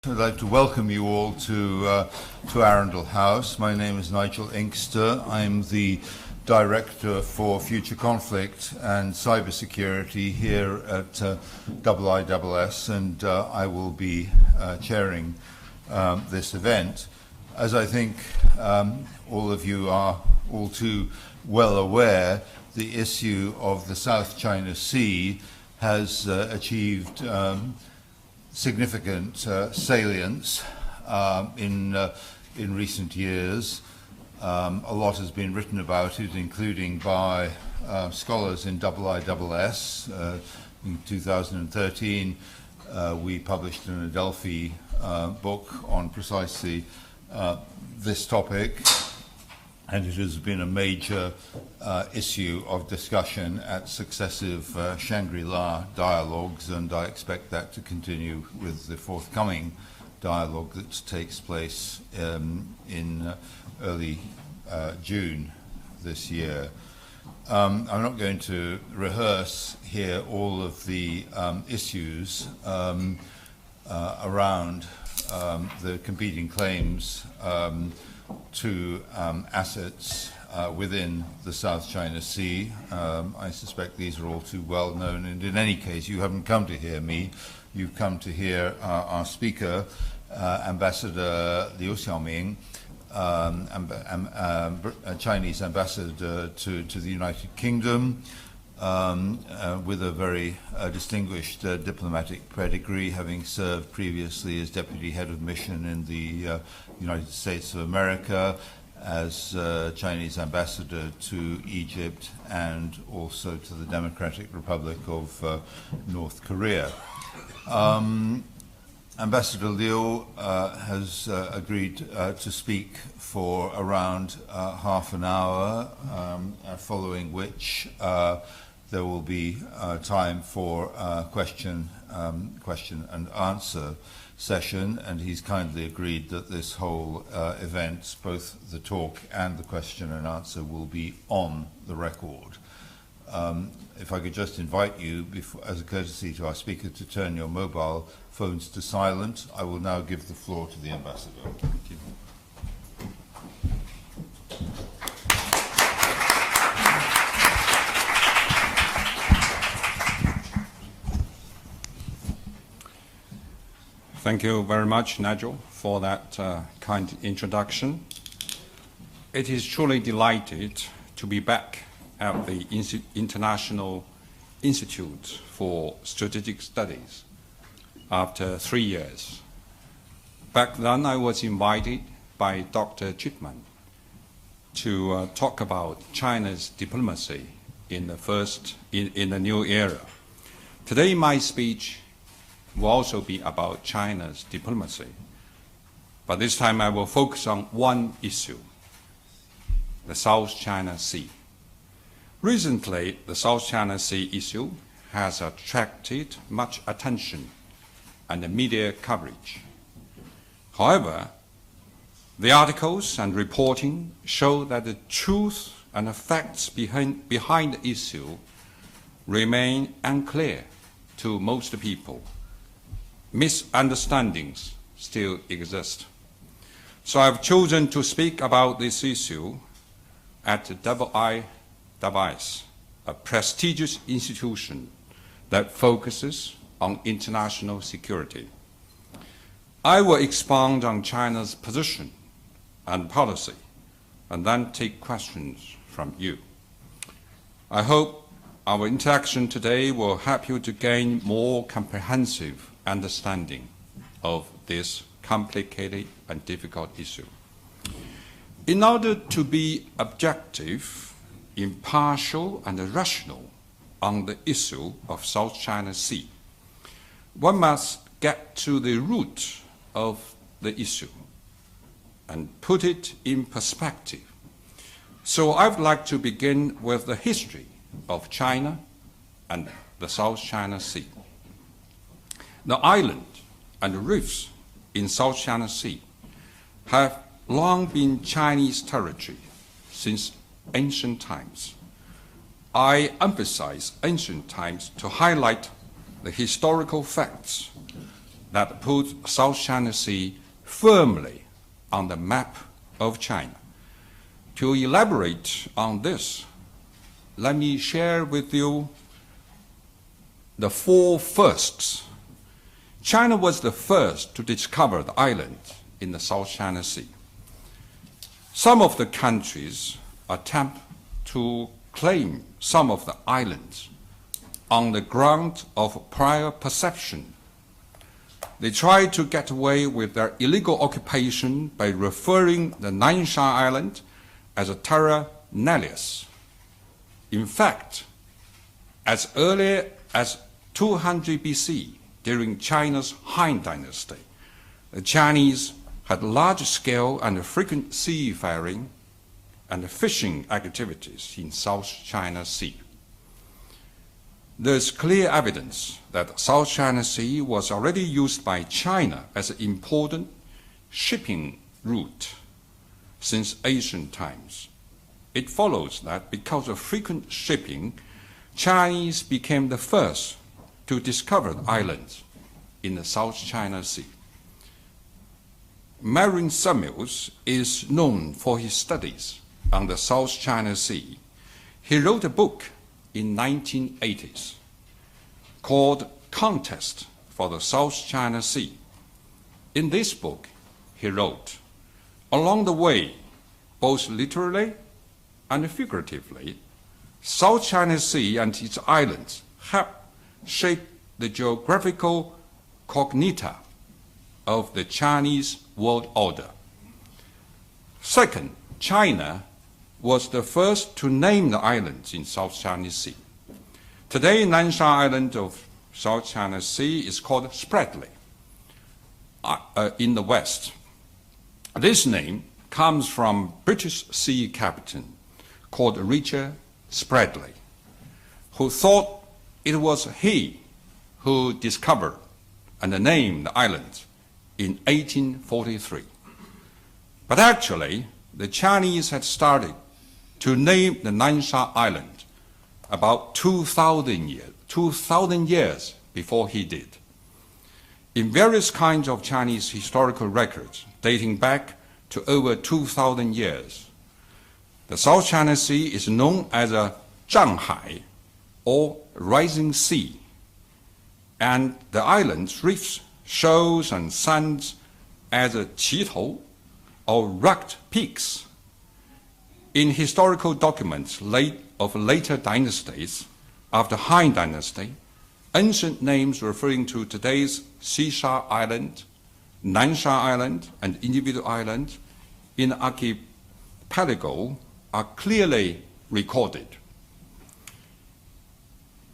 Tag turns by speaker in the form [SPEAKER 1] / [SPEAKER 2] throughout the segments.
[SPEAKER 1] I'd like to welcome you all to Arundel House. My name is Nigel Inkster. I'm the Director for Future Conflict and Cybersecurity here at IISS, and I will be chairing this event. As I think all of you are all too well aware, the issue of the South China Sea has achieved significant salience in recent years. A lot has been written about it, including by scholars in IISS. In 2013, we published an Adelphi book on precisely this topic, and it has been a major issue of discussion at successive Shangri-La dialogues, and I expect that to continue with the forthcoming dialogue that takes place in early June this year. I'm not going to rehearse here all of the issues around the competing claims to assets within the South China Sea. I suspect these are all too well known, and in any case, you haven't come to hear me. You've come to hear our speaker, Ambassador Liu Xiaoming, Chinese ambassador to the United Kingdom, with a very distinguished diplomatic pedigree, having served previously as deputy head of mission in the United States of America, as Chinese ambassador to Egypt, and also to the Democratic Republic of North Korea. Ambassador Liu has agreed to speak for around half an hour, following which there will be time for question and answer session, and he's kindly agreed that this whole event, both the talk and the question and answer, will be on the record. If I could just invite you, as a courtesy to our speaker, to turn your mobile phones to silent. I will now give the floor to the ambassador. Thank you.
[SPEAKER 2] Thank you very much, Nigel, for that kind introduction. It is truly delighted to be back at the International Institute for Strategic Studies after 3 years. Back then, I was invited by Dr. Chipman to talk about China's diplomacy in the new era. Today, my speech will also be about China's diplomacy, but this time I will focus on one issue: the South China Sea. Recently, the South China Sea issue has attracted much attention and media coverage. However, the articles and reporting show that the truth and the facts behind the issue remain unclear to most people. Misunderstandings still exist. So I've chosen to speak about this issue at IISS, a prestigious institution that focuses on international security. I will expound on China's position and policy, and then take questions from you. I hope our interaction today will help you to gain more comprehensive understanding of this complicated and difficult issue. In order to be objective, impartial, and rational on the issue of South China Sea, one must get to the root of the issue and put it in perspective. So I would like to begin with the history of China and the South China Sea. The island and reefs in South China Sea have long been Chinese territory since ancient times. I emphasize ancient times to highlight the historical facts that put South China Sea firmly on the map of China. To elaborate on this, let me share with you the 4 firsts. China was the first to discover the island in the South China Sea. Some of the countries attempt to claim some of the islands on the ground of prior perception. They try to get away with their illegal occupation by referring the Nansha Island as a terra nullius. In fact, as early as 200 BC, during China's Han Dynasty, the Chinese had large-scale and frequent seafaring and fishing activities in South China Sea. There is clear evidence that South China Sea was already used by China as an important shipping route since ancient times. It follows that because of frequent shipping, Chinese became the first to discover islands in the South China Sea. Marin Samuels is known for his studies on the South China Sea. He wrote a book in 1980s called Contest for the South China Sea. In this book, he wrote, along the way, both literally and figuratively, South China Sea and its islands have shaped the geographical cognita of the Chinese world order. Second, China was the first to name the islands in South China Sea. Today, Nansha Island of South China Sea is called Spratly in the West. This name comes from British sea captain called Richard Spratly, who thought it was he who discovered and named the island in 1843. But actually, the Chinese had started to name the Nansha Island about 2,000 years before he did. In various kinds of Chinese historical records dating back to over 2,000 years, the South China Sea is known as a Zhanghai, or rising sea, and the island's reefs, shoals, and sands as a qitou, or rugged peaks. In historical documents of later dynasties, after Han Dynasty, ancient names referring to today's Xisha Island, Nansha Island, and individual islands in the archipelago are clearly recorded.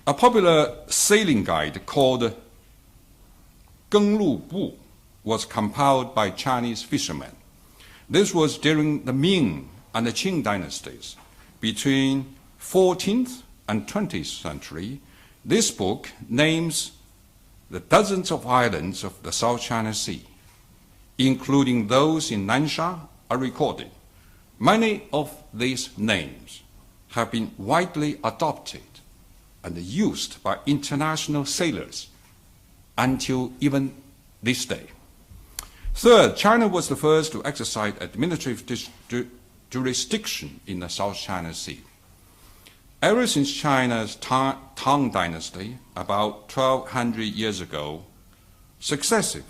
[SPEAKER 2] A popular sailing guide called Geng Lu Bu was compiled by Chinese fishermen. This was during the Ming and the Qing dynasties. Between 14th and 20th century, this book names the dozens of islands of the South China Sea, including those in Nansha, are recorded. Many of these names have been widely adopted and used by international sailors until even this day. Third, China was the first to exercise administrative jurisdiction in the South China Sea. Ever since China's Tang Dynasty, about 1,200 years ago, successive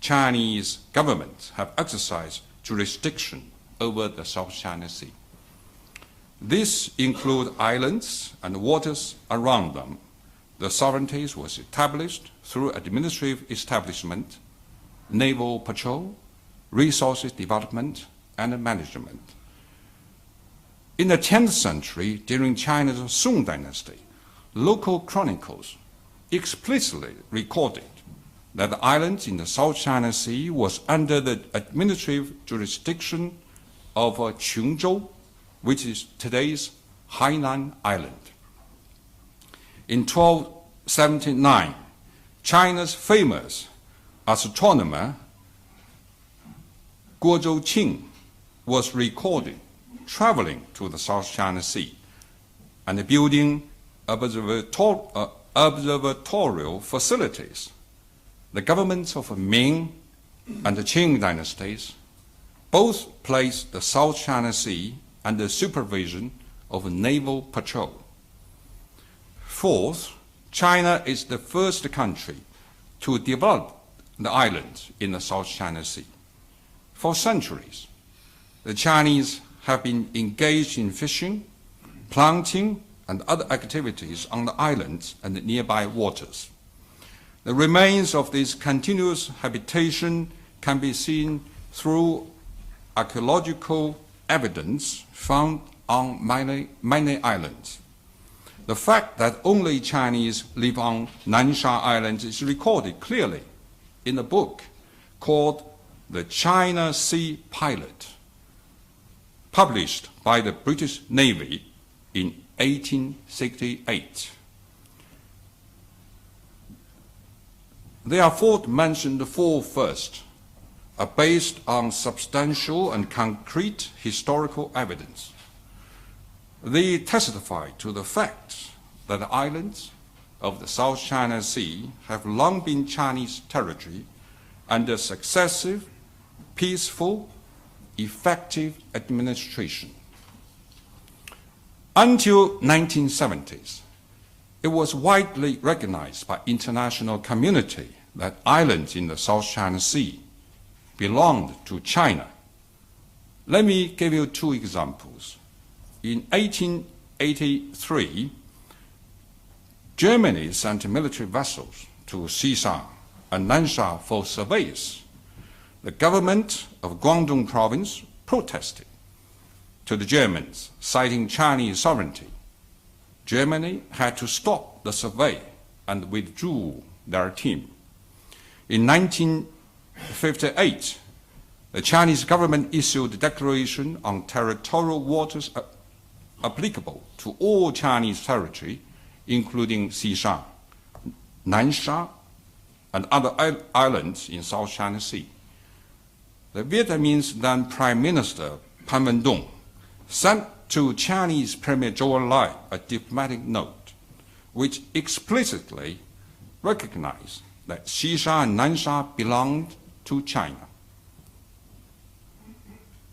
[SPEAKER 2] Chinese governments have exercised jurisdiction over the South China Sea. This includes islands and waters around them. The sovereignty was established through administrative establishment, naval patrol, resources development, and management. In the 10th century, during China's Song Dynasty, local chronicles explicitly recorded that the island in the South China Sea was under the administrative jurisdiction of Qingzhou, which is today's Hainan Island. In 1279, China's famous astronomer Guo Zhouqing was recorded traveling to the South China Sea and building observatorial facilities the governments of Ming and the Qing dynasties both placed the South China Sea under supervision of a naval patrol. Fourth, China is the first country to develop the islands in the South China Sea. For centuries, the Chinese have been engaged in fishing, planting, and other activities on the islands and the nearby waters. The remains of this continuous habitation can be seen through archaeological evidence found on many islands. The fact that only Chinese live on Nansha Island is recorded clearly in a book called The China Sea Pilot, published by the British Navy in 1868. The aforementioned four first are based on substantial and concrete historical evidence. They testify to the fact that the islands of the South China Sea have long been Chinese territory under successive, peaceful, effective administration. Until 1970s, it was widely recognized by international community that islands in the South China Sea belonged to China. Let me give you two examples. In 1883, Germany sent military vessels to Xishan and Nansha for surveys. The government of Guangdong province protested to the Germans, citing Chinese sovereignty. Germany had to stop the survey and withdrew their team. In 1958, the Chinese government issued a declaration on territorial waters applicable to all Chinese territory, including Xishan, Nansha, and other islands in South China Sea. The Vietnamese then Prime Minister Pham Van Dong sent to Chinese Premier Zhou Enlai a diplomatic note which explicitly recognized that Xishan and Nansha belonged to China.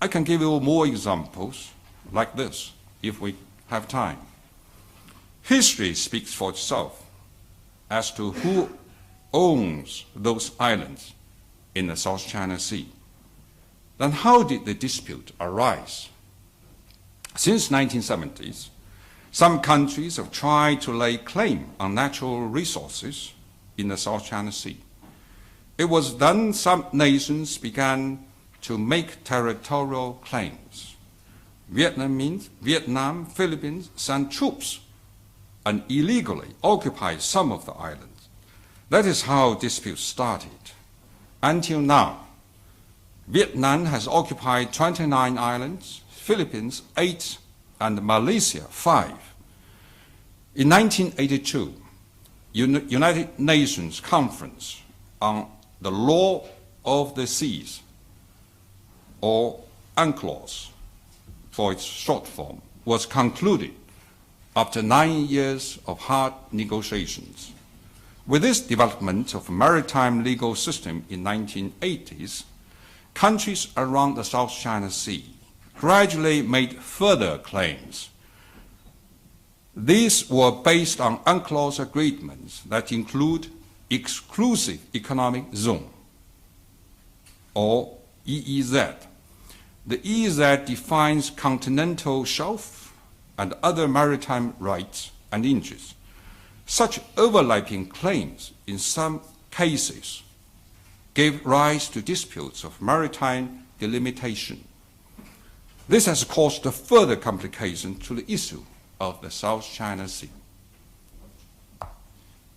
[SPEAKER 2] I can give you more examples like this if we have time. History speaks for itself as to who owns those islands in the South China Sea. Then how did the dispute arise? Since 1970s, some countries have tried to lay claim on natural resources in the South China Sea. It was then some nations began to make territorial claims. Vietnam, Philippines sent troops and illegally occupied some of the islands. That is how disputes started. Until now, Vietnam has occupied 29 islands, Philippines 8, and Malaysia 5. In 1982, United Nations Conference on the Law of the Seas, or UNCLOS for its short form, was concluded after 9 years of hard negotiations. With this development of maritime legal system in 1980s, countries around the South China Sea gradually made further claims. These were based on UNCLOS agreements that include exclusive economic zone, or EEZ. The EEZ defines continental shelf and other maritime rights and interests. Such overlapping claims in some cases gave rise to disputes of maritime delimitation. This has caused a further complication to the issue of the South China Sea.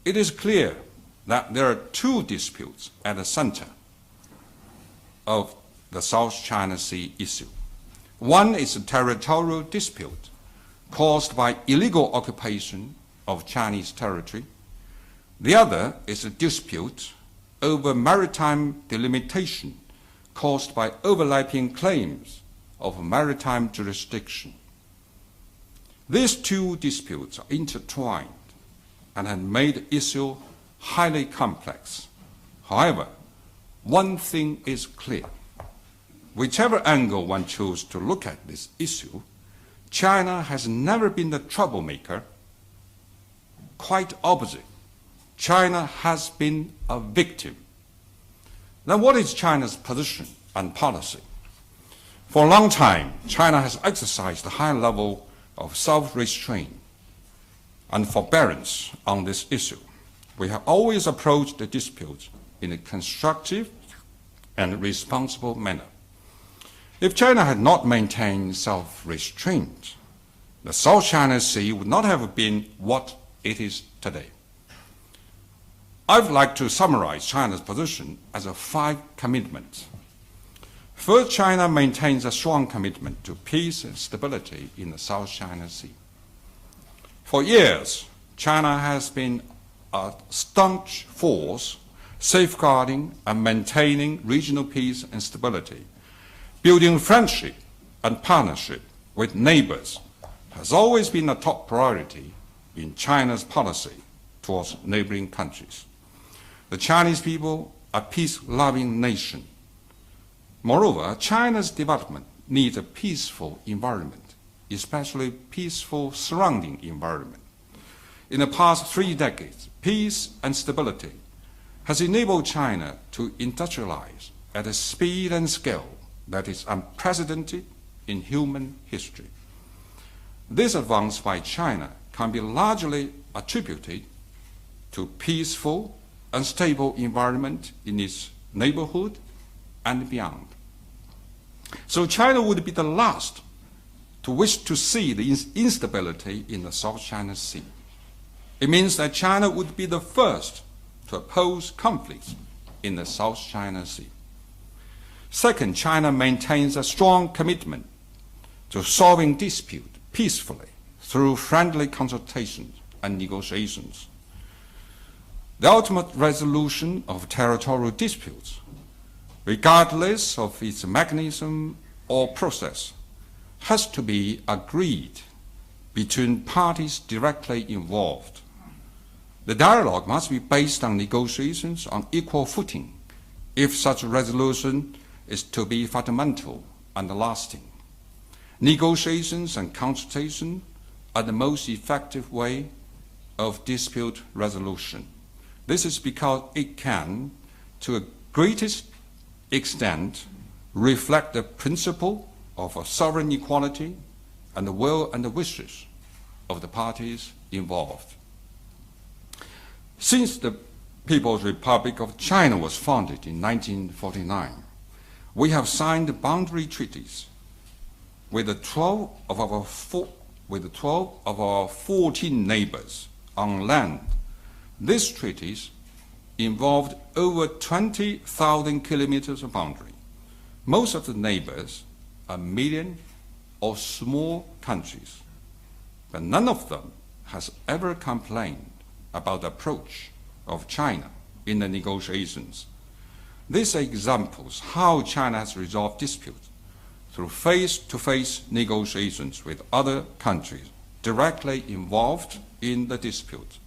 [SPEAKER 2] It is clear that there are two disputes at the center of the South China Sea issue. One is a territorial dispute caused by illegal occupation of Chinese territory. The other is a dispute over maritime delimitation caused by overlapping claims of maritime jurisdiction. These two disputes are intertwined and have made the issue highly complex. However, one thing is clear. Whichever angle one chooses to look at this issue, China has never been the troublemaker. Quite opposite. China has been a victim. Now, what is China's position and policy? For a long time, China has exercised a high level of self-restraint and forbearance on this issue. We have always approached the dispute in a constructive and responsible manner. If China had not maintained self-restraint, the South China Sea would not have been what it is today. I would like to summarize China's position as 5 commitments. First, China maintains a strong commitment to peace and stability in the South China Sea. For years, China has been a staunch force safeguarding and maintaining regional peace and stability. Building friendship and partnership with neighbors has always been a top priority in China's policy towards neighboring countries. The Chinese people are a peace-loving nation. Moreover, China's development needs a peaceful environment, especially peaceful surrounding environment. In the past 3 decades, peace and stability has enabled China to industrialize at a speed and scale that is unprecedented in human history. This advance by China can be largely attributed to peaceful and stable environment in its neighborhood and beyond. So China would be the last to wish to see the instability in the South China Sea. It means that China would be the first to oppose conflicts in the South China Sea. Second, China maintains a strong commitment to solving disputes peacefully through friendly consultations and negotiations. The ultimate resolution of territorial disputes, regardless of its mechanism or process, has to be agreed between parties directly involved. The dialogue must be based on negotiations on equal footing if such resolution is to be fundamental and lasting. Negotiations and consultation are the most effective way of dispute resolution. This is because it can, to a greatest extent, reflect the principle of sovereign equality and the will and the wishes of the parties involved. Since the People's Republic of China was founded in 1949, we have signed boundary treaties with 12 of our 14 neighbors on land. These treaties involved over 20,000 kilometers of boundary. Most of the neighbors are medium or small countries, but none of them has ever complained about the approach of China in the negotiations. These are examples how China has resolved disputes through face-to-face negotiations with other countries directly involved in the dispute.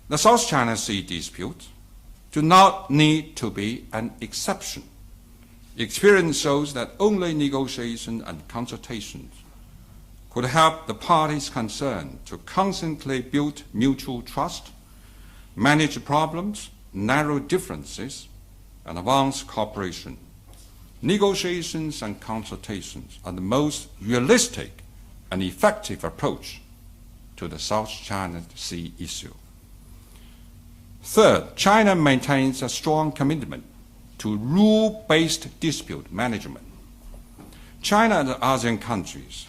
[SPEAKER 2] The South China Sea dispute do not need to be an exception. Experience shows that only negotiation and consultations could help the parties concerned to constantly build mutual trust, manage problems, narrow differences, and advance cooperation. Negotiations and consultations are the most realistic and effective approach to the South China Sea issue. Third, China maintains a strong commitment to rule-based dispute management. China and the ASEAN countries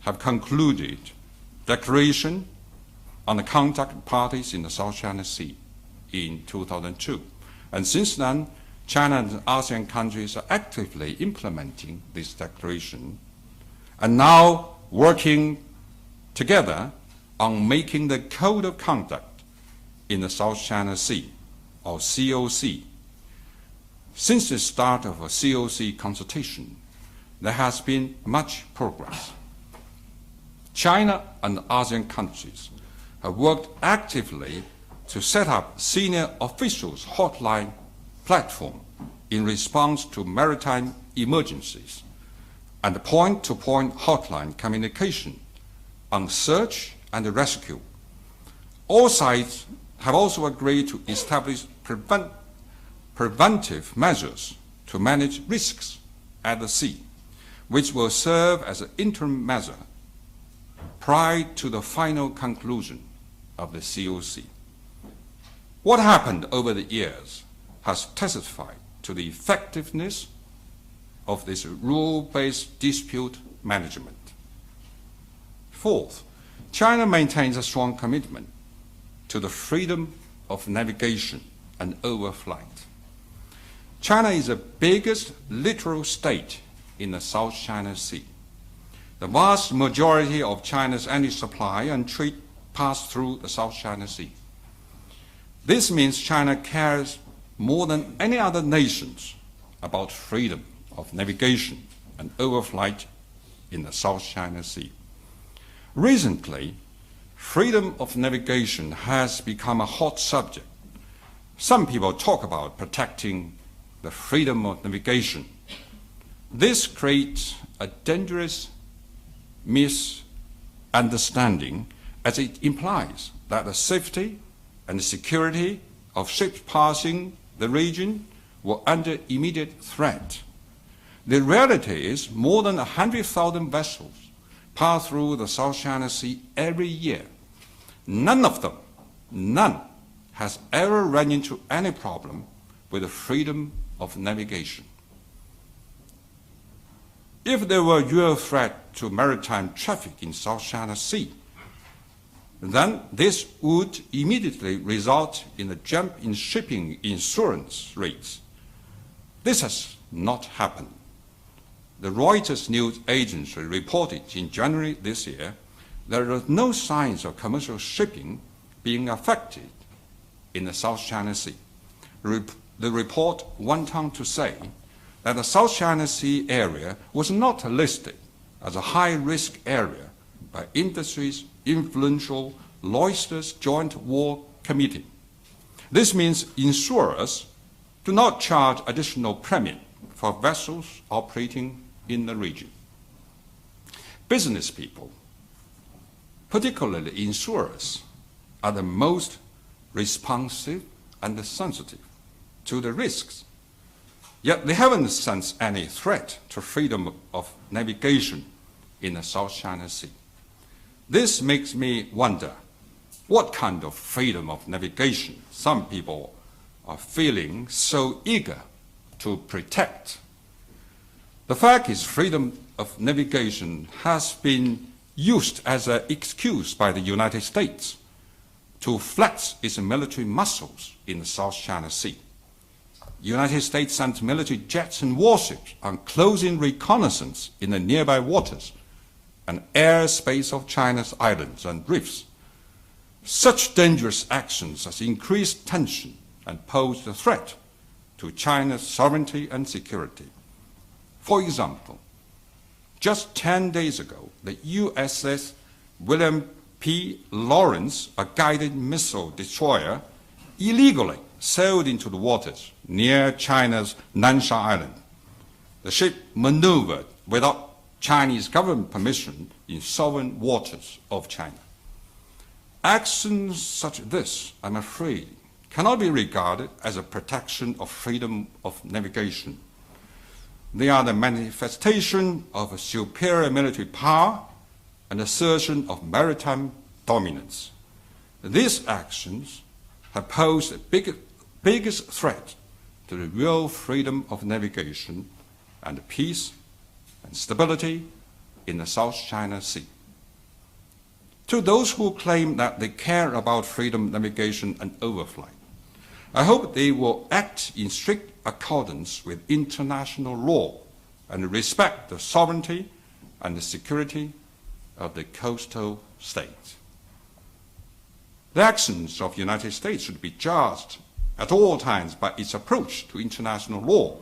[SPEAKER 2] have concluded declaration on the contact parties in the South China Sea in 2002. And since then, China and ASEAN countries are actively implementing this declaration and now working together on making the Code of Conduct in the South China Sea, or COC. Since the start of a COC consultation, there has been much progress. China and ASEAN countries have worked actively to set up senior officials' hotline platform in response to maritime emergencies and point-to-point hotline communication on search and rescue. All sides have also agreed to establish preventive measures to manage risks at the sea, which will serve as an interim measure prior to the final conclusion of the COC. What happened over the years has testified to the effectiveness of this rule-based dispute management. Fourth, China maintains a strong commitment to the freedom of navigation and overflight. China is the biggest littoral state in the South China Sea. The vast majority of China's energy supply and trade pass through the South China Sea. This means China cares more than any other nations about freedom of navigation and overflight in the South China Sea. Recently, freedom of navigation has become a hot subject. Some people talk about protecting the freedom of navigation. This creates a dangerous misunderstanding, as it implies that the safety and the security of ships passing the region were under immediate threat. The reality is more than 100,000 vessels pass through the South China Sea every year. None of them, has ever run into any problem with the freedom of navigation. If there were a real threat to maritime traffic in South China Sea, then this would immediately result in a jump in shipping insurance rates. This has not happened. The Reuters news agency reported in January this year there are no signs of commercial shipping being affected in the South China Sea. The report went on to say that the South China Sea area was not listed as a high-risk area by industry's influential Lloyd's Joint War Committee. This means insurers do not charge additional premium for vessels operating in the region. Business people, particularly insurers, are the most responsive and sensitive to the risks. Yet they haven't sensed any threat to freedom of navigation in the South China Sea. This makes me wonder what kind of freedom of navigation some people are feeling so eager to protect. The fact is, freedom of navigation has been used as an excuse by the United States to flex its military muscles in the South China Sea. United States sent military jets and warships on close-in reconnaissance in the nearby waters and airspace of China's islands and reefs. Such dangerous actions has increased tension and posed a threat to China's sovereignty and security. For example, just 10 days ago, the USS William P. Lawrence, a guided missile destroyer, illegally sailed into the waters near China's Nansha Island. The ship maneuvered without Chinese government permission in sovereign waters of China. Actions such as this, I'm afraid, cannot be regarded as a protection of freedom of navigation. They are the manifestation of a superior military power and assertion of maritime dominance. These actions have posed the biggest threat to the real freedom of navigation and peace and stability in the South China Sea. To those who claim that they care about freedom, navigation, and overflight, I hope they will act in strict accordance with international law and respect the sovereignty and the security of the coastal states. The actions of the United States should be judged at all times by its approach to international law.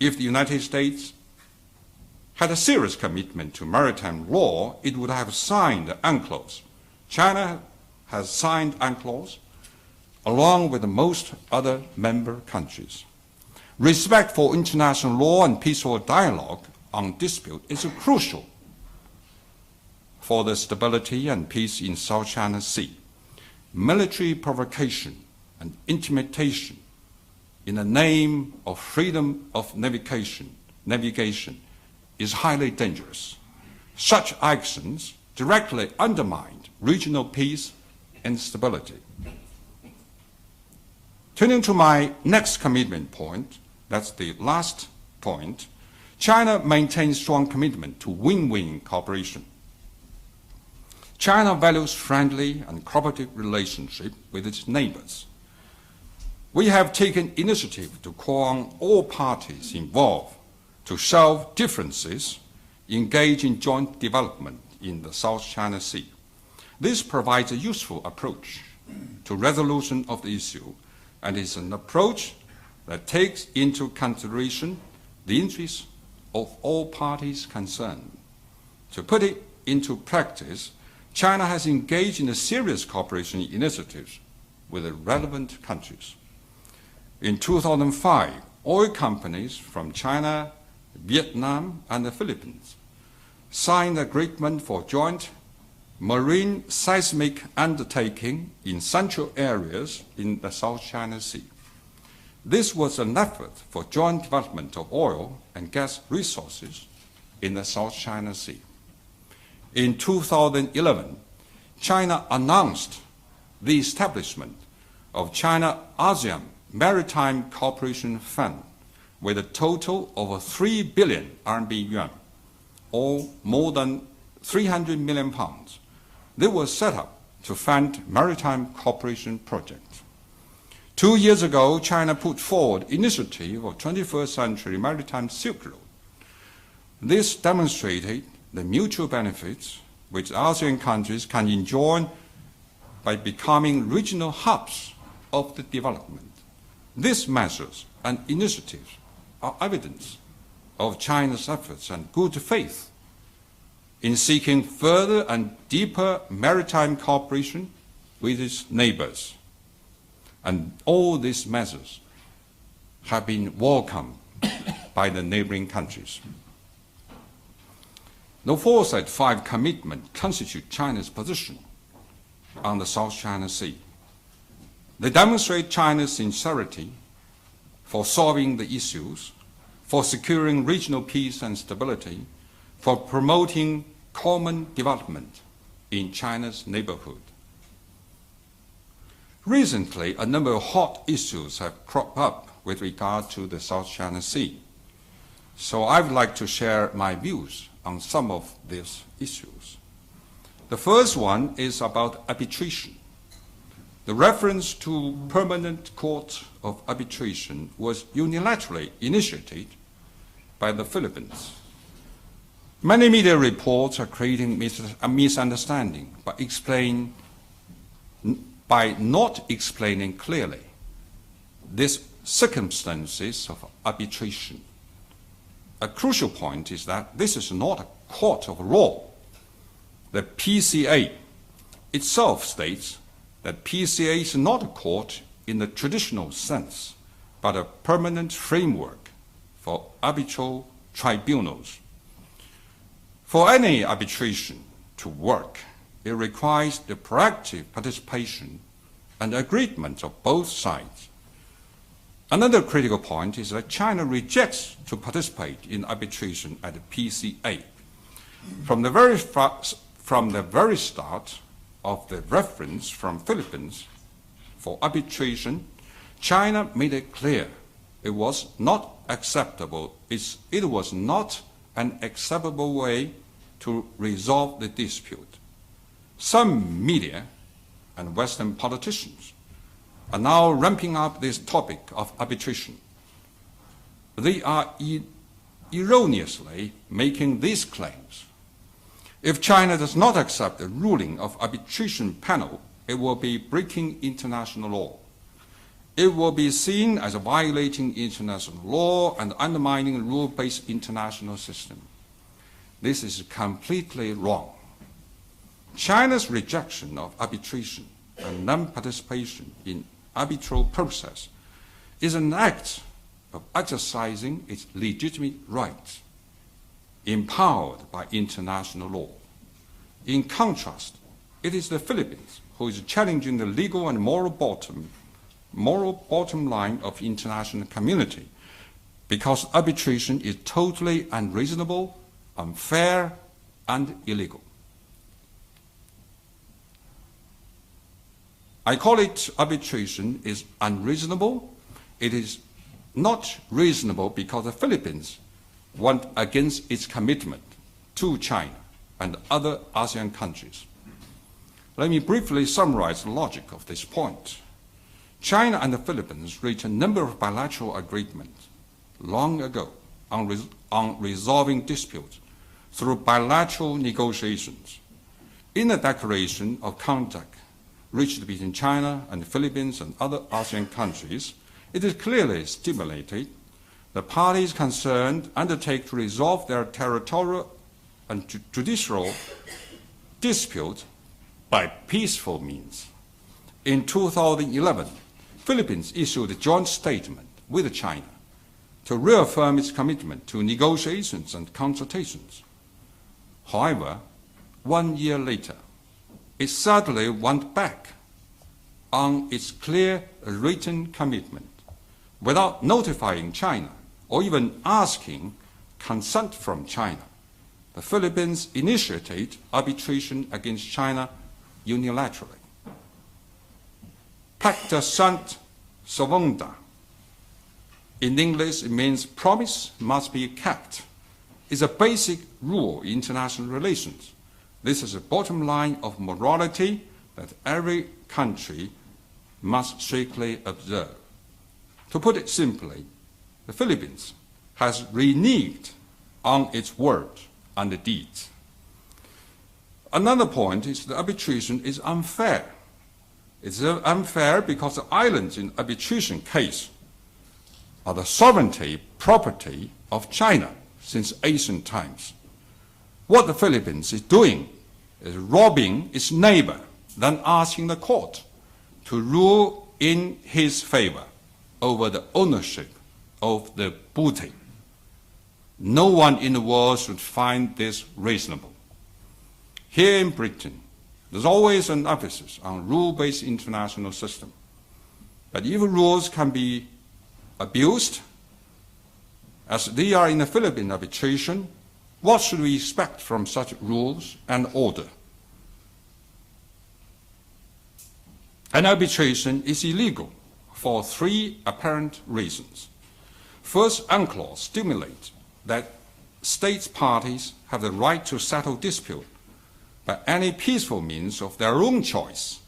[SPEAKER 2] If the United States had a serious commitment to maritime law, it would have signed the UNCLOS. China has signed UNCLOS, along with most other member countries. Respect for international law and peaceful dialogue on dispute is crucial for the stability and peace in South China Sea. Military provocation and intimidation in the name of freedom of navigation is highly dangerous. Such actions directly undermine regional peace and stability. Turning to my next commitment point, that's the last point, China maintains strong commitment to win-win cooperation. China values friendly and cooperative relationship with its neighbors. We have taken initiative to call on all parties involved to solve differences, engage in joint development in the South China Sea. This provides a useful approach to resolution of the issue and is an approach that takes into consideration the interests of all parties concerned. To put it into practice, China has engaged in a serious cooperation initiatives with the relevant countries. In 2005, oil companies from China, Vietnam, and the Philippines signed an agreement for joint marine seismic undertaking in central areas in the South China Sea. This was an effort for joint development of oil and gas resources in the South China Sea. In 2011, China announced the establishment of China-ASEAN Maritime Cooperation Fund with a total of 3 billion RMB yuan, or more than 300 million pounds. They were set up to fund maritime cooperation projects. 2 years ago, China put forward initiative of 21st Century Maritime Silk Road. This demonstrated the mutual benefits which ASEAN countries can enjoy by becoming regional hubs of the development. These measures and initiatives are evidence of China's efforts and good faith in seeking further and deeper maritime cooperation with its neighbors. And all these measures have been welcomed by the neighboring countries. The foresight 5 commitment constitute China's position on the South China Sea. They demonstrate China's sincerity for solving the issues, for securing regional peace and stability, for promoting common development in China's neighborhood. Recently, a number of hot issues have cropped up with regard to the South China Sea. So I would like to share my views on some of these issues. The first one is about arbitration. The reference to Permanent Court of Arbitration was unilaterally initiated by the Philippines. Many media reports are creating a misunderstanding by not explaining clearly these circumstances of arbitration. A crucial point is that this is not a court of law. The PCA itself states that PCA is not a court in the traditional sense, but a permanent framework for arbitral tribunals. For any arbitration to work, it requires the proactive participation and agreement of both sides. Another critical point is that China rejects to participate in arbitration at the PCA. From the very start of the reference from Philippines for arbitration, China made it clear it was not acceptable. It was not an acceptable way to resolve the dispute. Some media and Western politicians are now ramping up this topic of arbitration. They are erroneously making these claims. If China does not accept the ruling of arbitration panel, it will be breaking international law. It will be seen as violating international law and undermining a rule-based international system. This is completely wrong. China's rejection of arbitration and non-participation in arbitral process is an act of exercising its legitimate rights, empowered by international law. In contrast, it is the Philippines who is challenging the legal and moral bottom line of international community, because arbitration is totally unreasonable, unfair, and illegal. I call it arbitration is unreasonable. It is not reasonable because the Philippines went against its commitment to China and other ASEAN countries. Let me briefly summarize the logic of this point. China and the Philippines reached a number of bilateral agreements long ago on resolving disputes through bilateral negotiations. In the declaration of conduct reached between China and the Philippines and other ASEAN countries, it is clearly stipulated the parties concerned undertake to resolve their territorial and judicial disputes by peaceful means. In 2011, Philippines issued a joint statement with China to reaffirm its commitment to negotiations and consultations. However, 1 year later, it suddenly went back on its clear written commitment without notifying China or even asking consent from China. The Philippines initiated arbitration against China unilaterally. Pacta sunt servanda. In English, it means promise must be kept. It's a basic rule in international relations. This is the bottom line of morality that every country must strictly observe. To put it simply, the Philippines has reneged on its words and deeds. Another point is that arbitration is unfair. It's unfair because the islands in arbitration case are the sovereignty property of China since ancient times. What the Philippines is doing is robbing its neighbor, then asking the court to rule in his favor over the ownership of the booty. No one in the world should find this reasonable. Here in Britain, there's always an emphasis on rule-based international system. But if rules can be abused, as they are in the Philippine arbitration, what should we expect from such rules and order? An arbitration is illegal for three apparent reasons. First, UNCLOS stimulates that state parties have the right to settle dispute by any peaceful means of their own choice.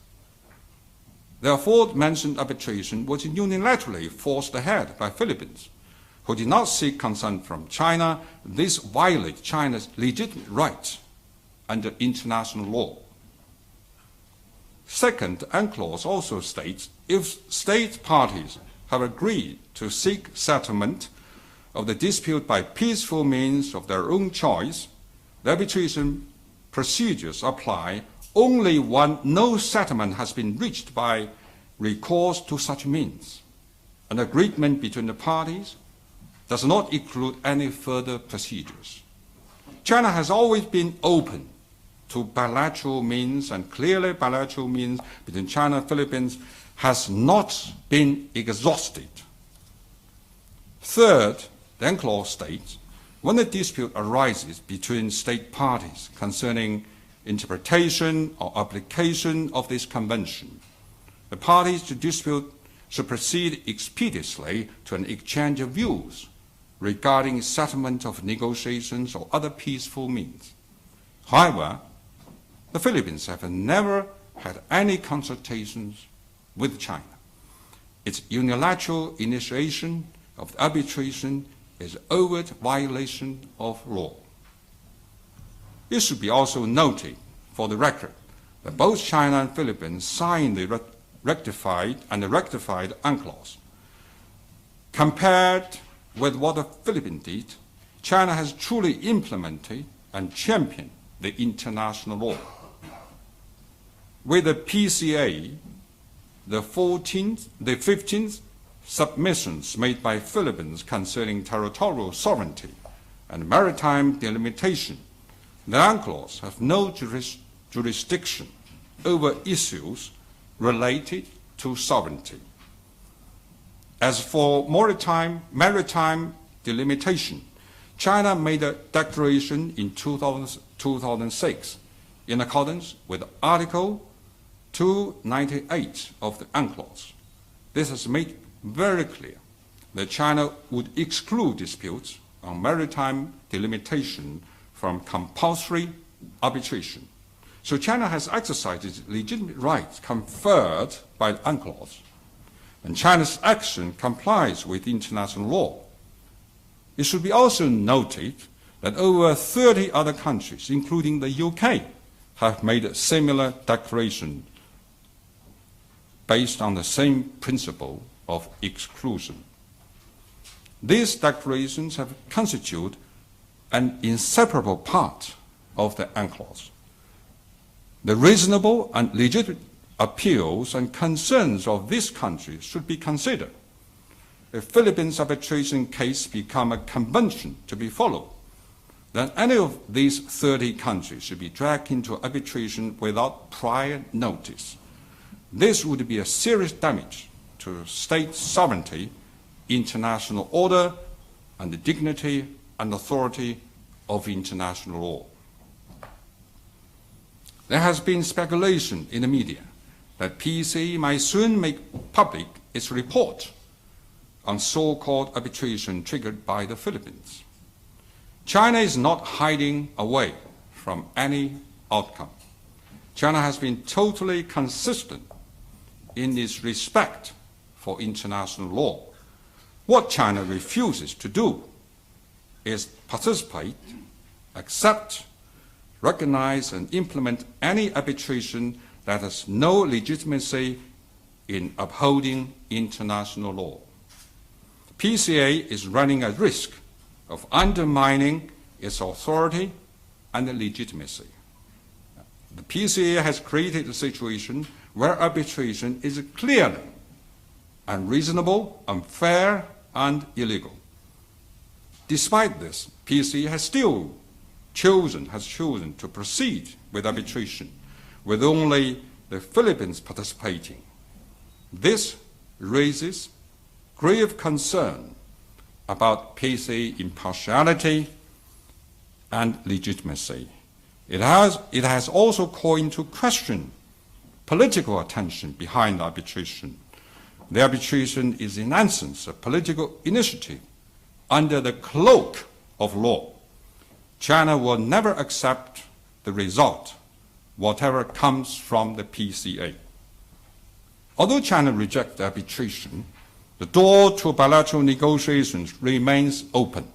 [SPEAKER 2] The aforementioned arbitration was unilaterally forced ahead by Philippines, who did not seek consent from China. This violates China's legitimate rights under international law. Second, UNCLOS also states if state parties have agreed to seek settlement of the dispute by peaceful means of their own choice, the arbitration procedures apply only when no settlement has been reached by recourse to such means. An agreement between the parties does not include any further procedures. China has always been open to bilateral means, and clearly bilateral means between China and Philippines has not been exhausted. Third, the UNCLOS states, when a dispute arises between state parties concerning interpretation or application of this convention, the parties to dispute should proceed expeditiously to an exchange of views regarding settlement of negotiations or other peaceful means. However, the Philippines have never had any consultations with China. Its unilateral initiation of arbitration is overt violation of law. It should be also noted, for the record, that both China and Philippines signed the rectified UNCLOS. Compared with what the Philippines did, China has truly implemented and championed the international law. With the PCA, the 15th submissions made by Philippines concerning territorial sovereignty and maritime delimitation, the UNCLOS have no jurisdiction over issues related to sovereignty. As for maritime delimitation, China made a declaration in 2006 in accordance with Article 298 of the UNCLOS. This has made very clear that China would exclude disputes on maritime delimitation from compulsory arbitration. So China has exercised its legitimate rights conferred by the UNCLOS, and China's action complies with international law. It should be also noted that over 30 other countries, including the UK, have made a similar declaration based on the same principle of exclusion. These declarations have constituted an inseparable part of the UNCLOS. The reasonable and legitimate appeals and concerns of these countries should be considered. If Philippines arbitration case become a convention to be followed, then any of these 30 countries should be dragged into arbitration without prior notice. This would be a serious damage to state sovereignty, international order, and the dignity and authority of international law. There has been speculation in the media that PCA might soon make public its report on so-called arbitration triggered by the Philippines. China is not hiding away from any outcome. China has been totally consistent in its respect for international law. What China refuses to do is participate, accept, recognize, and implement any arbitration that has no legitimacy in upholding international law. PCA is running a risk of undermining its authority and legitimacy. The PCA has created a situation where arbitration is clearly unreasonable, unfair, and illegal. Despite this, PCA has chosen to proceed with arbitration, with only the Philippines participating. This raises grave concern about PCA impartiality and legitimacy. It has also called into question political attention behind arbitration. The arbitration is in essence a political initiative under the cloak of law. China will never accept the result, whatever comes from the PCA. Although China rejects arbitration, the door to bilateral negotiations remains open.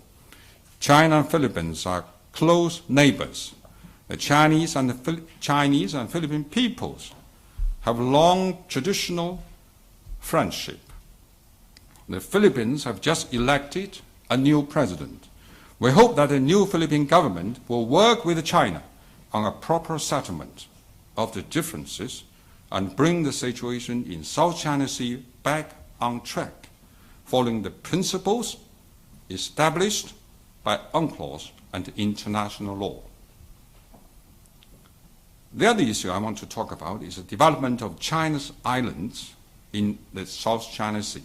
[SPEAKER 2] China and Philippines are close neighbors. The Chinese and Philippine peoples have long traditional friendship. The Philippines have just elected a new president. We hope that the new Philippine government will work with China on a proper settlement of the differences and bring the situation in South China Sea back on track, following the principles established by UNCLOS and international law. The other issue I want to talk about is the development of China's islands in the South China Sea.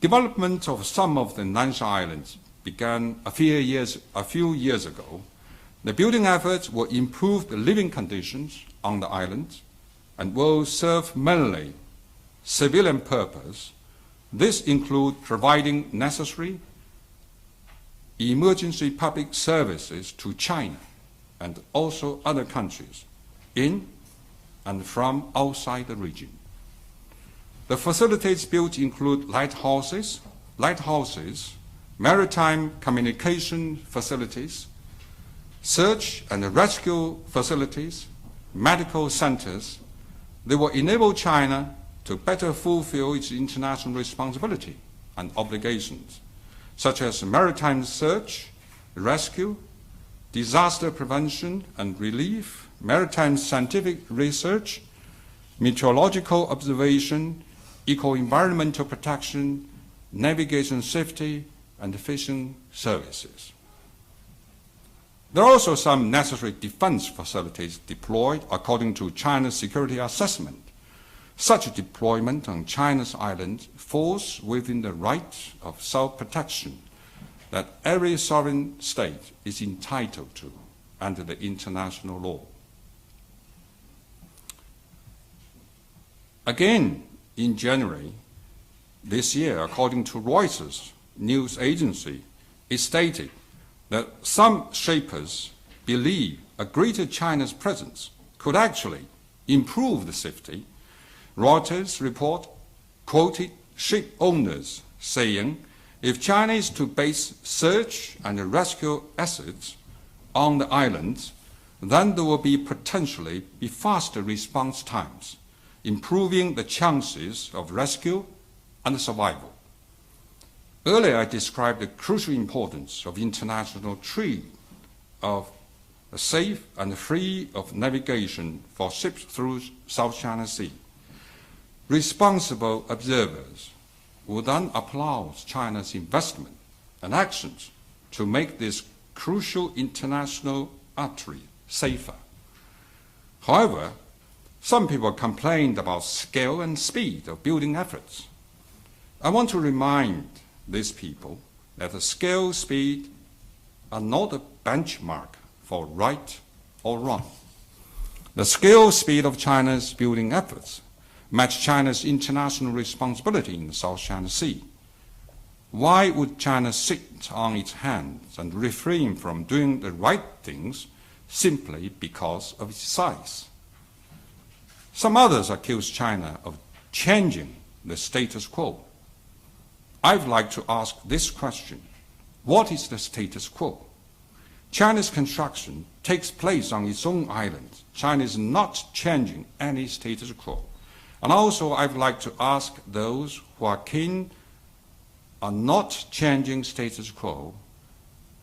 [SPEAKER 2] Development of some of the Nansha Islands began a few years ago. The building efforts will improve the living conditions on the islands and will serve mainly civilian purpose. This includes providing necessary emergency public services to China and also other countries in and from outside the region. The facilities built include lighthouses, maritime communication facilities, search and rescue facilities, medical centers. They will enable China to better fulfill its international responsibility and obligations, such as maritime search, rescue, disaster prevention and relief, maritime scientific research, meteorological observation, eco-environmental protection, navigation safety, and fishing services. There are also some necessary defense facilities deployed according to China's security assessment. Such deployment on China's islands falls within the right of self-protection that every sovereign state is entitled to under the international law. Again, in January this year, according to Reuters news agency, it stated that some shapers believe a greater China's presence could actually improve the safety. Reuters report quoted ship owners saying, if China is to base search and rescue efforts on the islands, then there will potentially be faster response times, improving the chances of rescue and survival. Earlier, I described the crucial importance of international trade, of safe and free of navigation for ships through South China Sea. Responsible observers would then applaud China's investment and actions to make this crucial international artery safer. However, some people complained about scale and speed of building efforts. I want to remind these people that the scale, speed are not a benchmark for right or wrong. The scale, speed of China's building efforts match China's international responsibility in the South China Sea. Why would China sit on its hands and refrain from doing the right things simply because of its size? Some others accuse China of changing the status quo. I'd like to ask this question: what is the status quo? China's construction takes place on its own island. China is not changing any status quo. And also, I'd like to ask those who are keen on not changing status quo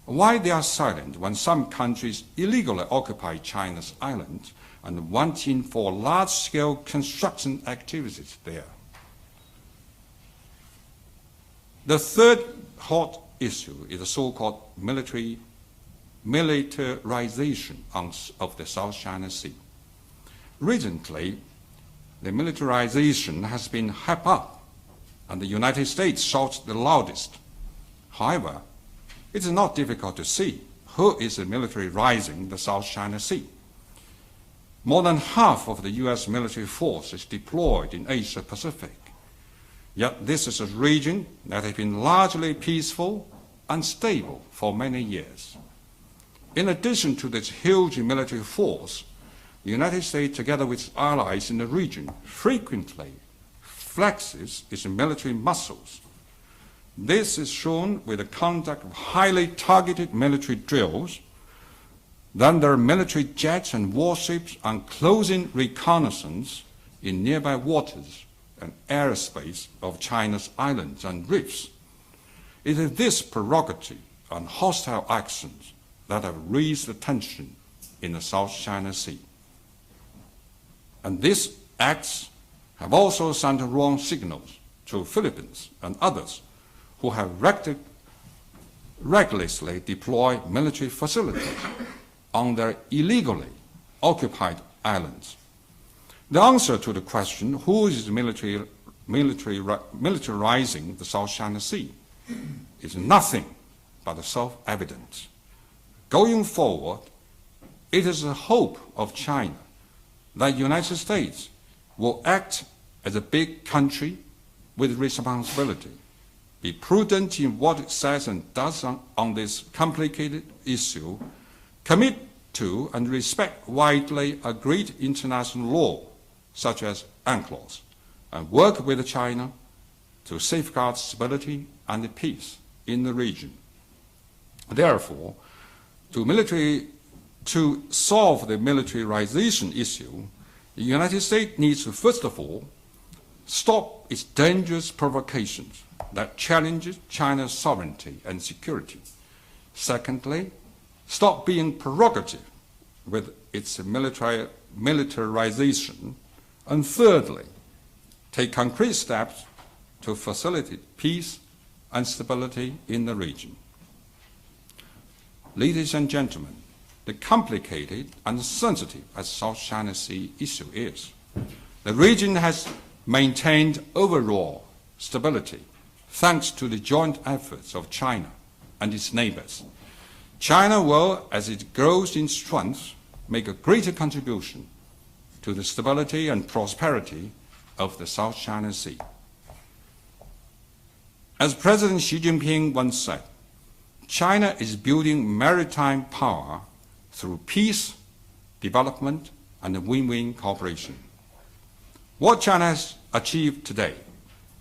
[SPEAKER 2] why they are silent when some countries illegally occupy China's island and wanting for large-scale construction activities there. The third hot issue is the so-called militarization of the South China Sea. Recently, the militarization has been hyped up, and the United States shouts the loudest. However, it is not difficult to see who is militarizing the South China Sea. More than half of the U.S. military force is deployed in Asia Pacific. Yet this is a region that has been largely peaceful and stable for many years. In addition to this huge military force, the United States, together with its allies in the region, frequently flexes its military muscles. This is shown with the conduct of highly targeted military drills. Then there are military jets and warships on closing reconnaissance in nearby waters and airspace of China's islands and reefs. It is this prerogative and hostile actions that have raised the tension in the South China Sea. And these acts have also sent wrong signals to Philippines and others who have recklessly deployed military facilities on their illegally occupied islands. The answer to the question, who is militarizing the South China Sea, is nothing but self-evident. Going forward, it is the hope of China that the United States will act as a big country with responsibility, be prudent in what it says and does on this complicated issue, commit to and respect widely agreed international law, such as UNCLOS, and work with China to safeguard stability and peace in the region. Therefore, to solve the militarization issue, the United States needs to, first of all, stop its dangerous provocations that challenge China's sovereignty and security. Secondly, stop being prerogative with its militarization And thirdly, take concrete steps to facilitate peace and stability in the region. Ladies and gentlemen, the complicated and sensitive as South China Sea issue is, the region has maintained overall stability thanks to the joint efforts of China and its neighbors. China will, as it grows in strength, make a greater contribution to the stability and prosperity of the South China Sea. As President Xi Jinping once said, China is building maritime power through peace, development, and win-win cooperation. What China has achieved today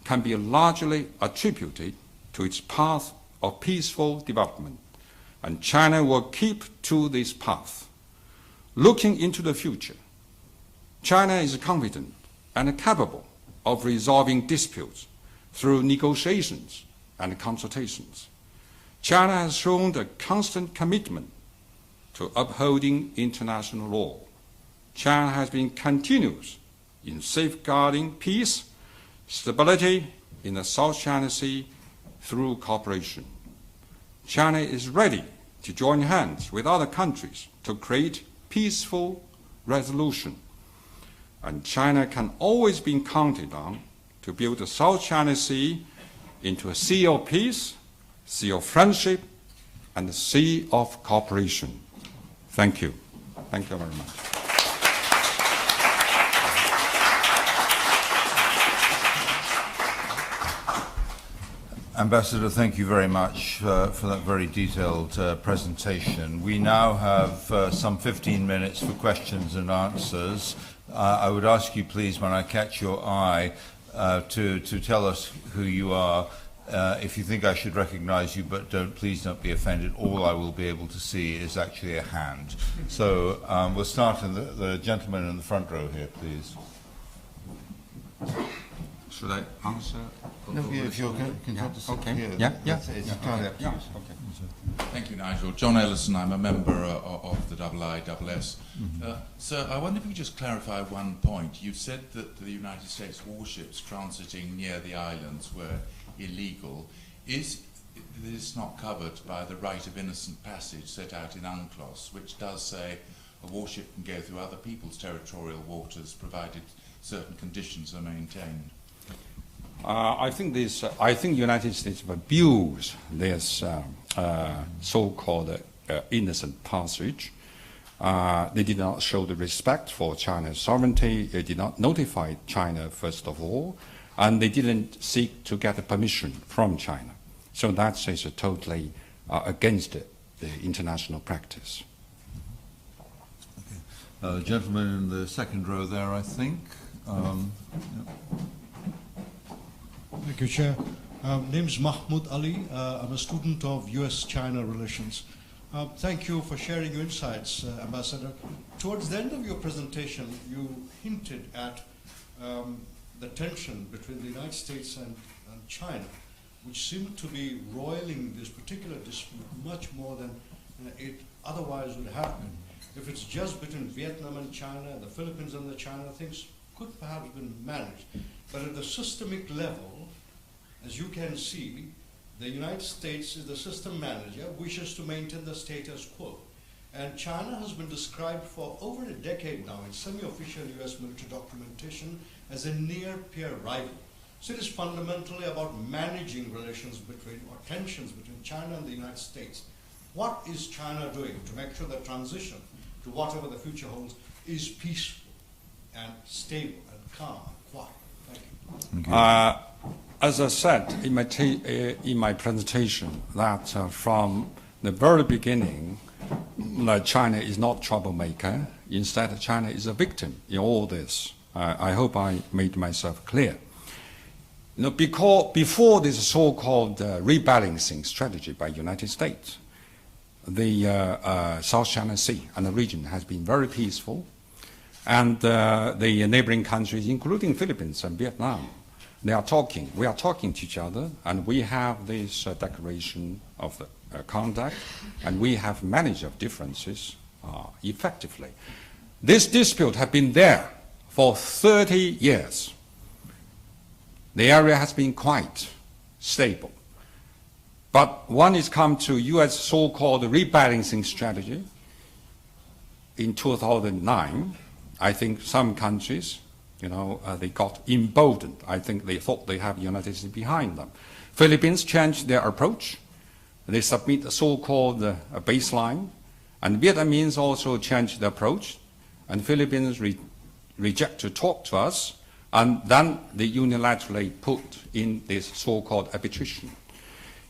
[SPEAKER 2] can be largely attributed to its path of peaceful development, and China will keep to this path. Looking into the future, China is confident and capable of resolving disputes through negotiations and consultations. China has shown a constant commitment to upholding international law. China has been continuous in safeguarding peace, stability in the South China Sea through cooperation. China is ready to join hands with other countries to create peaceful resolution. And China can always be counted on to build the South China Sea into a sea of peace, sea of friendship, and a sea of cooperation. Thank you. Thank you very much.
[SPEAKER 1] Ambassador, thank you very much for that very detailed presentation. We now have some 15 minutes for questions and answers. I would ask you, please, when I catch your eye, to tell us who you are. If you think I should recognize you, but please don't be offended. All I will be able to see is actually a hand. So we'll start in the gentleman in the front row here, please.
[SPEAKER 2] Should I answer?
[SPEAKER 1] No, if you're content to sit here. It's entirely up to you.
[SPEAKER 2] Okay.
[SPEAKER 3] Thank you, Nigel. John Ellison, I'm a member of the IISS. Sir, I wonder if you could just clarify one point. You said that the United States warships transiting near the islands were illegal. Is this not covered by the right of innocent passage set out in UNCLOS, which does say a warship can go through other people's territorial waters provided certain conditions are maintained?
[SPEAKER 2] I think the United States have abused this so-called innocent passage. They did not show the respect for China's sovereignty. They did not notify China, first of all, and they didn't seek to get permission from China. So that is totally against the international practice.
[SPEAKER 1] Okay. Gentleman in the second row there, I think. Yep.
[SPEAKER 4] Thank you, Chair. Name is Mahmoud Ali. I'm a student of US-China relations. Thank you for sharing your insights, Ambassador. Towards the end of your presentation, you hinted at the tension between the United States and China, which seemed to be roiling this particular dispute much more than it otherwise would have been. If it's just between Vietnam and China, the Philippines and China, things could perhaps have been managed. But at the systemic level, as you can see, the United States is the system manager, wishes to maintain the status quo. And China has been described for over a decade now in semi-official US military documentation as a near-peer rival. So it is fundamentally about managing relations between, or tensions between China and the United States. What is China doing to make sure the transition to whatever the future holds is peaceful and stable and calm and quiet? Thank you.
[SPEAKER 2] As I said in my presentation, that from the very beginning, China is not troublemaker. Instead, China is a victim in all this. I hope I made myself clear. Because before this so-called rebalancing strategy by United States, the South China Sea and the region has been very peaceful, and the neighboring countries, including Philippines and Vietnam, we are talking to each other, and we have this declaration of the conduct, and we have managed our differences effectively. This dispute has been there for 30 years, the area has been quite stable. But when it comes to U.S. so-called rebalancing strategy, in 2009, I think some countries, they got emboldened. I think they thought they have the United States behind them. Philippines changed their approach. They submit a so-called baseline. And Vietnamese also changed their approach. And Philippines reject to talk to us. And then they unilaterally put in this so-called arbitration.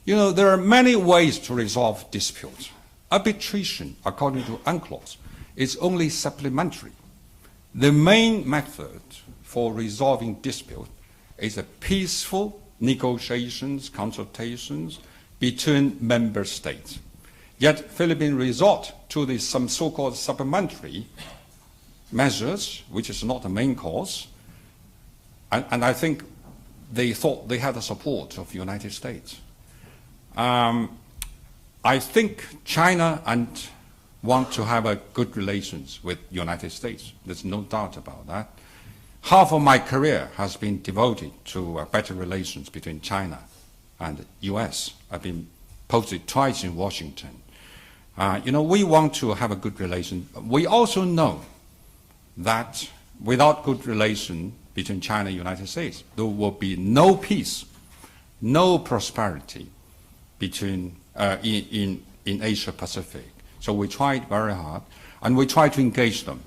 [SPEAKER 2] There are many ways to resolve disputes. Arbitration, according to UNCLOS, is only supplementary. The main method for resolving dispute is a peaceful negotiations, consultations between member states. Yet Philippines resort to some so-called supplementary measures, which is not the main cause, and I think they thought they had the support of the United States. I think China want to have a good relations with the United States. There's no doubt about that. Half of my career has been devoted to better relations between China and the U.S. I've been posted twice in Washington. We want to have a good relation. We also know that without good relation between China and the United States, there will be no peace, no prosperity between in Asia Pacific. So we tried very hard, and we try to engage them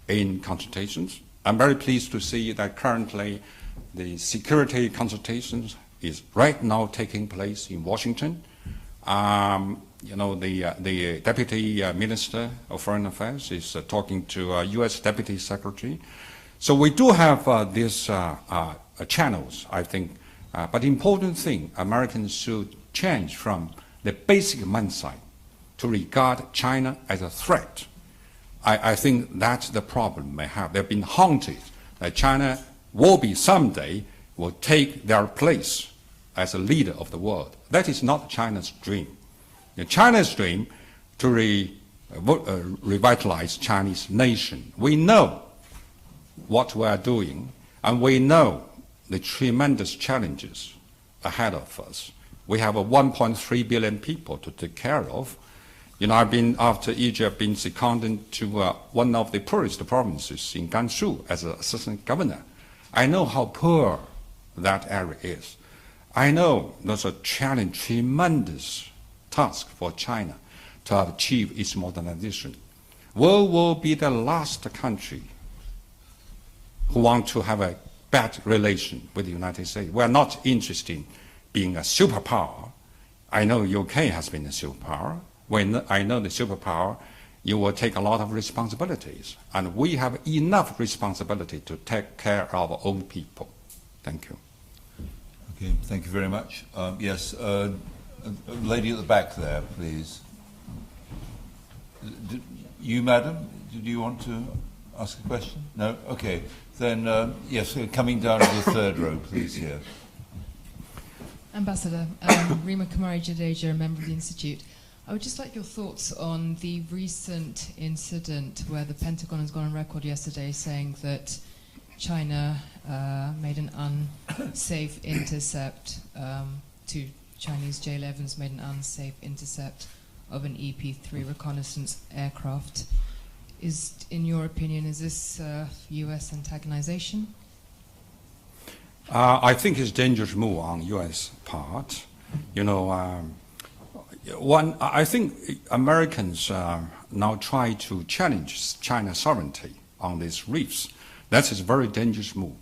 [SPEAKER 2] in consultations. I'm very pleased to see that currently the security consultations is right now taking place in Washington. The Deputy Minister of Foreign Affairs is talking to U.S. Deputy Secretary. So we do have these channels, I think. But the important thing, Americans should change from the basic mindset to regard China as a threat. I think that's the problem they have. They've been haunted that China will be someday will take their place as a leader of the world. That is not China's dream. China's dream to revitalize Chinese nation. We know what we are doing, and we know the tremendous challenges ahead of us. We have 1.3 billion people to take care of. I've been, after Egypt, been seconded to one of the poorest provinces in Gansu as an assistant governor. I know how poor that area is. I know there's a challenge, tremendous task for China to achieve its modernization. We will be the last country who want to have a bad relation with the United States. We're not interested in being a superpower. I know UK has been a superpower. When I know the superpower, you will take a lot of responsibilities. And we have enough responsibility to take care of our own people. Thank you.
[SPEAKER 1] Okay, thank you very much. Yes, lady at the back there, please. You, madam, did you want to ask a question? No? Okay. Then, yes, coming down to the third row, please, here.
[SPEAKER 5] Ambassador, Rima Kumari Jadeja, a member of the Institute. I would just like your thoughts on the recent incident where the Pentagon has gone on record yesterday saying that China made an unsafe intercept to Chinese J-11s, made an unsafe intercept of an EP-3 reconnaissance aircraft. In your opinion, is this U.S. antagonization?
[SPEAKER 2] I think it's a dangerous move on U.S. part. I think Americans now try to challenge China's sovereignty on these reefs. That is a very dangerous move.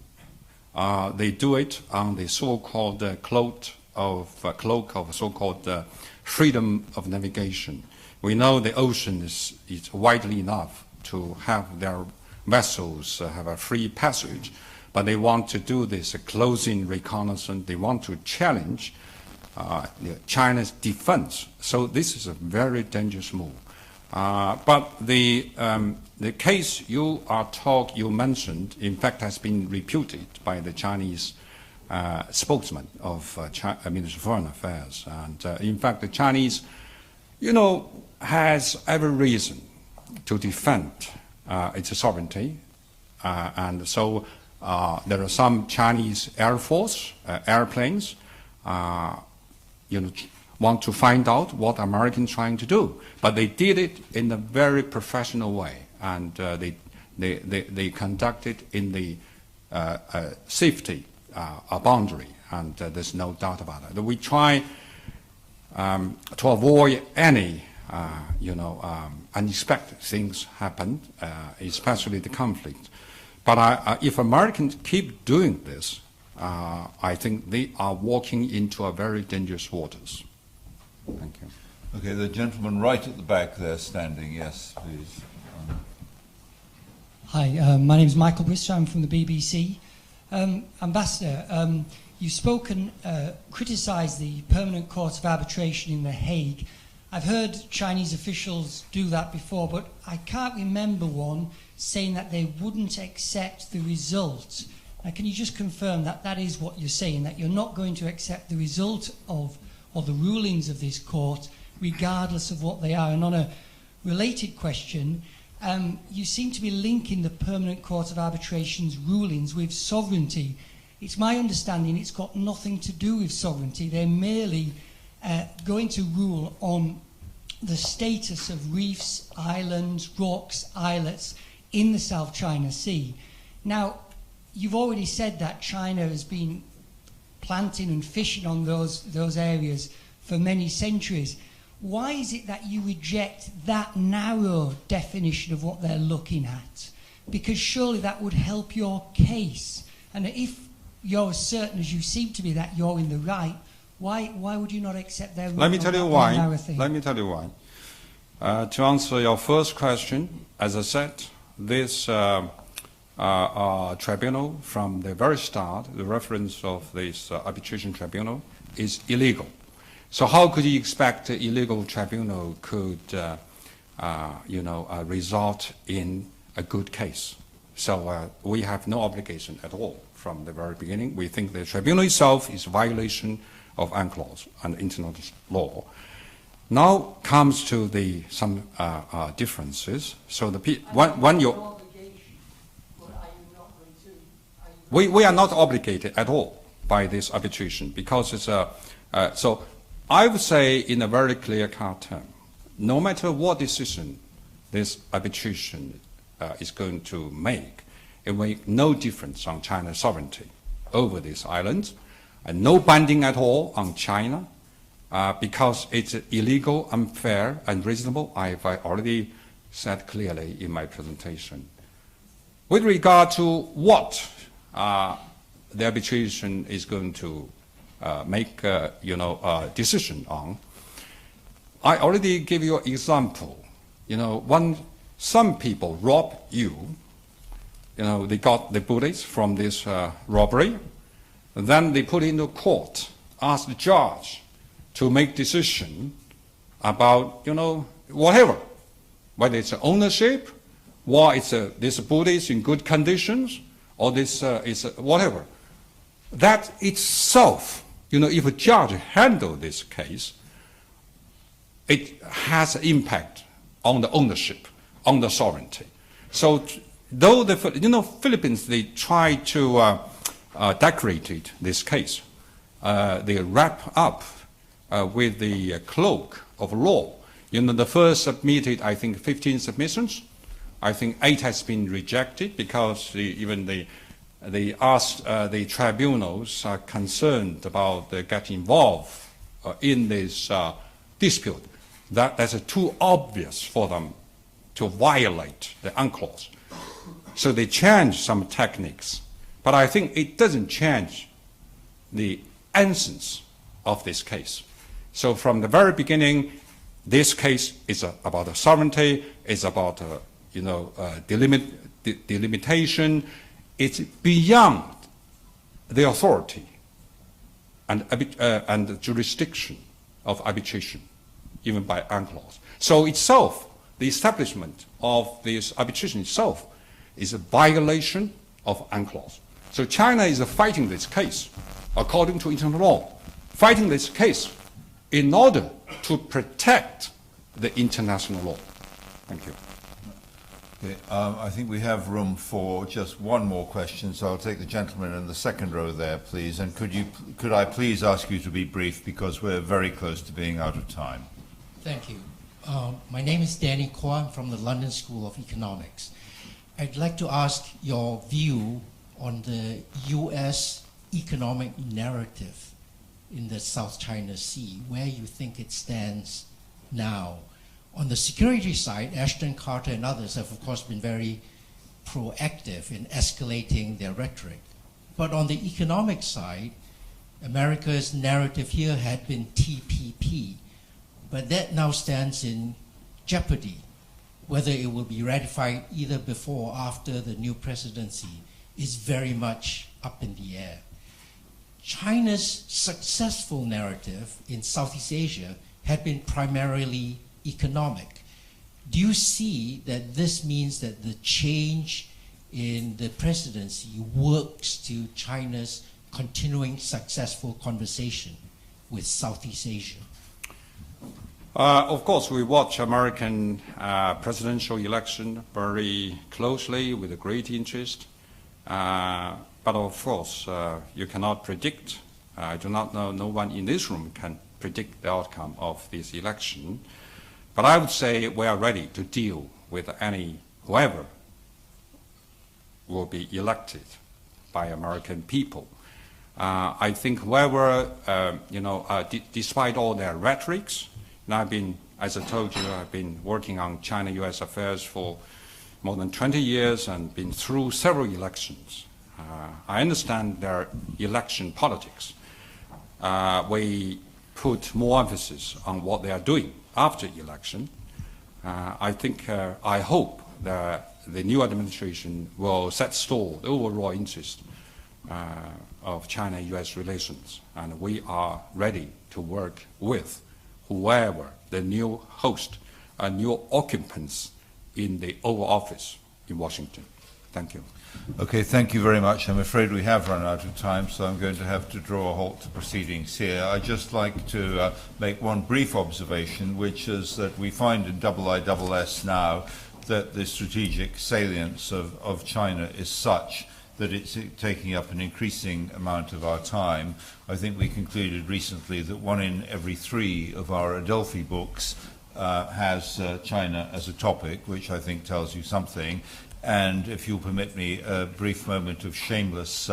[SPEAKER 2] They do it on the so-called cloak of so-called freedom of navigation. We know the ocean is widely enough to have their vessels have a free passage, but they want to do this closing reconnaissance. They want to challenge China's defense. So this is a very dangerous move. But the case you mentioned, in fact, has been reputed by the Chinese spokesman of Ministry of Foreign Affairs. And in fact, the Chinese, has every reason to defend its sovereignty And so there are some Chinese Air Force airplanes, want to find out what Americans trying to do. But they did it in a very professional way, and they conducted in the safety boundary, and there's no doubt about it. We try to avoid any, unexpected things happen, especially the conflict. But if Americans keep doing this, I think they are walking into a very dangerous waters. Thank you.
[SPEAKER 1] Okay, the gentleman right at the back there standing, yes, please.
[SPEAKER 6] Hi, my name is Michael Bristow. I'm from the BBC. Ambassador, you've spoken, criticised the Permanent Court of Arbitration in The Hague. I've heard Chinese officials do that before, but I can't remember one saying that they wouldn't accept the result. Now, can you just confirm that that is what you're saying, that you're not going to accept the result of or the rulings of this court, regardless of what they are? And on a related question, you seem to be linking the Permanent Court of Arbitration's rulings with sovereignty. It's my understanding it's got nothing to do with sovereignty. They're merely going to rule on the status of reefs, islands, rocks, islets in the South China Sea. Now, you've already said that China has been planting and fishing on those areas for many centuries. Why is it that you reject that narrow definition of what they're looking at? Because surely that would help your case. And if you're as certain as you seem to be that you're in the right, why would you not accept their
[SPEAKER 2] Let me tell you why.
[SPEAKER 6] narrow thing?
[SPEAKER 2] Let me tell you why. To answer your first question, as I said, this tribunal, from the very start, the reference of this arbitration tribunal is illegal. So how could you expect an illegal tribunal could, result in a good case? So we have no obligation at all from the very beginning. We think the tribunal itself is a violation of UNCLOS and international law. Now comes to some differences. So when you we are not obligated at all by this arbitration, because it's so I would say in a very clear-cut term, no matter what decision this arbitration is going to make, it will make no difference on China's sovereignty over these islands, and no binding at all on China, because it's illegal, unfair, unreasonable. I've already said clearly in my presentation. With regard to what the arbitration is going to make a decision on, I already gave you an example. When some people rob you, they got the bullets from this robbery, then they put into court, ask the judge to make decision about whatever, whether it's ownership, or it's this bullets in good conditions, or this is whatever. That itself, if a judge handles this case, it has an impact on the ownership, on the sovereignty. So, though the Philippines, they try to decorate this case, they wrap up with the cloak of law. The first submitted, I think, 15 submissions. I think 8 has been rejected because even the tribunals are concerned about getting involved in this dispute. That's too obvious for them to violate the UNCLOS. So they change some techniques. But I think it doesn't change the essence of this case. So from the very beginning, this case is about the sovereignty, it's about delimitation. It's beyond the authority and the jurisdiction of arbitration, even by UNCLOS. So itself, the establishment of this arbitration itself is a violation of UNCLOS. So China is fighting this case according to international law, fighting this case in order to protect the international law. Thank you.
[SPEAKER 1] Okay, I think we have room for just one more question, so I'll take the gentleman in the second row there, please. And could I please ask you to be brief, because we're very close to being out of time.
[SPEAKER 7] Thank you. My name is Danny Kwan from the London School of Economics. I'd like to ask your view on the U.S. economic narrative in the South China Sea, where you think it stands now. On the security side, Ashton, Carter, and others have, of course, been very proactive in escalating their rhetoric. But on the economic side, America's narrative here had been TPP, but that now stands in jeopardy. Whether it will be ratified either before or after the new presidency is very much up in the air. China's successful narrative in Southeast Asia had been primarily economic. Do you see that this means that the change in the presidency works to China's continuing successful conversation with Southeast Asia?
[SPEAKER 2] Of course, we watch American presidential election very closely with a great interest. But of course, you cannot predict. I do not know, no one in this room can predict the outcome of this election. But I would say we are ready to deal with whoever will be elected by American people. I think whoever, despite all their rhetorics, and as I told you, I've been working on China-U.S. affairs for more than 20 years and been through several elections. I understand their election politics. We put more emphasis on what they are doing after election. I hope that the new administration will set store the overall interest of China-U.S. relations, and we are ready to work with whoever the new host and new occupants in the Oval Office in Washington. Thank you.
[SPEAKER 1] Okay, thank you very much. I'm afraid we have run out of time, so I'm going to have to draw a halt to proceedings here. I'd just like to make one brief observation, which is that we find in IISS now that the strategic salience of China is such that it's taking up an increasing amount of our time. I think we concluded recently that 1 in every 3 of our Adelphi books has China as a topic, which I think tells you something. And if you'll permit me a brief moment of shameless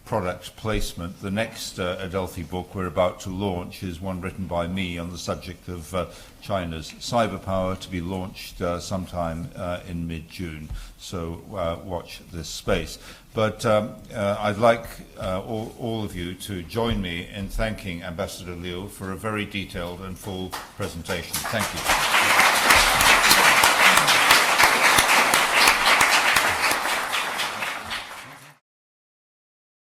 [SPEAKER 1] product placement, the next Adelphi book we're about to launch is one written by me on the subject of China's cyber power, to be launched sometime in mid-June. So watch this space. But I'd like all of you to join me in thanking Ambassador Liu for a very detailed and full presentation. Thank you.